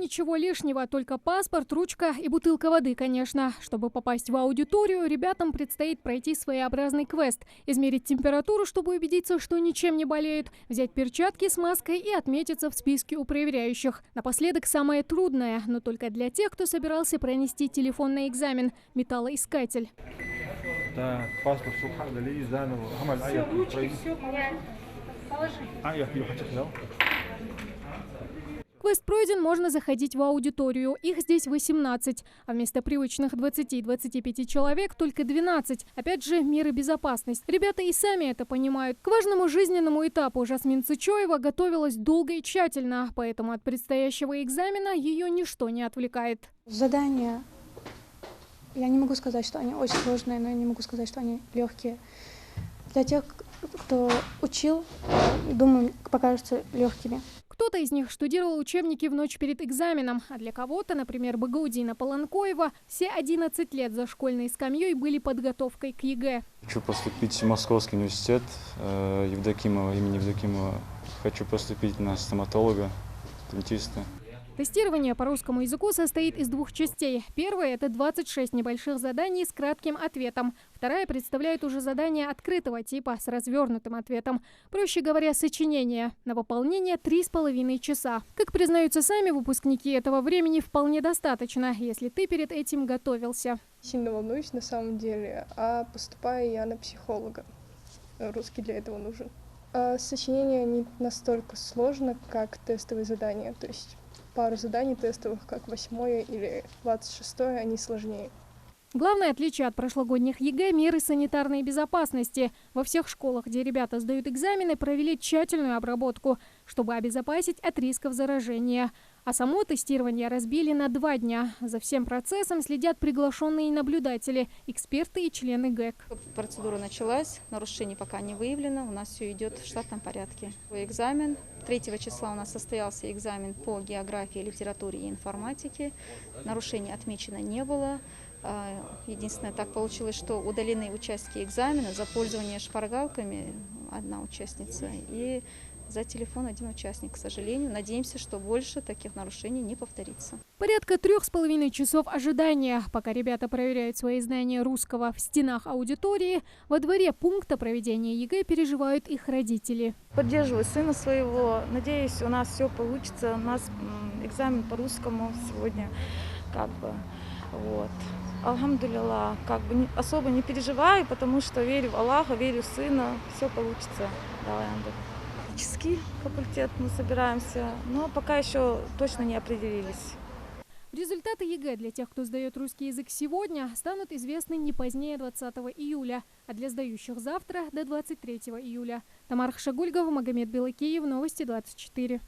ничего лишнего, только паспорт, ручка и бутылка воды, конечно. Чтобы попасть в аудиторию, ребятам предстоит пройти своеобразный квест. Измерить температуру, чтобы убедиться, что ничем не болеют, взять перчатки с маской и отметиться в списке у проверяющих. Напоследок самое трудное, но только для тех, кто собирался пронести телефонный экзамен – металлоискатель. Так, паспорт, Все, ручки, все, положи. Квест пройден, можно заходить в аудиторию. Их здесь 18, а вместо привычных 20-25 человек только 12. Опять же, меры безопасности. Ребята и сами это понимают. К важному жизненному этапу Жасмин Цычоева готовилась долго и тщательно, поэтому от предстоящего экзамена ее ничто не отвлекает. Задания, я не могу сказать, что они очень сложные, но я не могу сказать, что они легкие. Для тех, кто учил, думаю, покажутся легкими. Кто-то из них штудировал учебники в ночь перед экзаменом, а для кого-то, например, Багаудина Полонкоева, все 11 лет за школьной скамьей были подготовкой к ЕГЭ. Хочу поступить в Московский университет имени Евдокимова. Хочу поступить на стоматолога, дентиста. Тестирование по русскому языку состоит из двух частей. Первая – это 26 небольших заданий с кратким ответом. Вторая представляет уже задание открытого типа с развернутым ответом. Проще говоря, сочинение. На выполнение 3,5 часа. Как признаются сами выпускники, этого времени вполне достаточно, если ты перед этим готовился. Сильно волнуюсь на самом деле, а поступаю я на психолога. Русский для этого нужен. Сочинение не настолько сложно, как тестовые задания. То есть пару заданий тестовых, как 8 или 26, они сложнее. Главное отличие от прошлогодних ЕГЭ – меры санитарной безопасности. Во всех школах, где ребята сдают экзамены, провели тщательную обработку, чтобы обезопасить от рисков заражения. А само тестирование разбили на 2 дня. За всем процессом следят приглашенные наблюдатели, эксперты и члены ГЭК. Процедура началась, нарушений пока не выявлено, у нас все идет в штатном порядке. Экзамен. 3 числа у нас состоялся экзамен по географии, литературе и информатике. Нарушений отмечено не было. Единственное, так получилось, что удалены участки экзамена за пользование шпаргалками – 1 участница, и за телефон 1 участник, к сожалению. Надеемся, что больше таких нарушений не повторится. Порядка 3,5 часов ожидания, пока ребята проверяют свои знания русского в стенах аудитории. Во дворе пункта проведения ЕГЭ переживают их родители. Поддерживаю сына своего. Надеюсь, у нас все получится. У нас экзамен по русскому сегодня. Вот. Алхамдулилlah, особо не переживаю, потому что верю в Аллаха, верю в сына. Все получится. Физический факультет мы собираемся, но пока еще точно не определились. Результаты ЕГЭ для тех, кто сдает русский язык сегодня, станут известны не позднее 20 июля, а для сдающих завтра до 23 июля. Тамара Хшагульгова, Магомед Белокеев, Новости 24.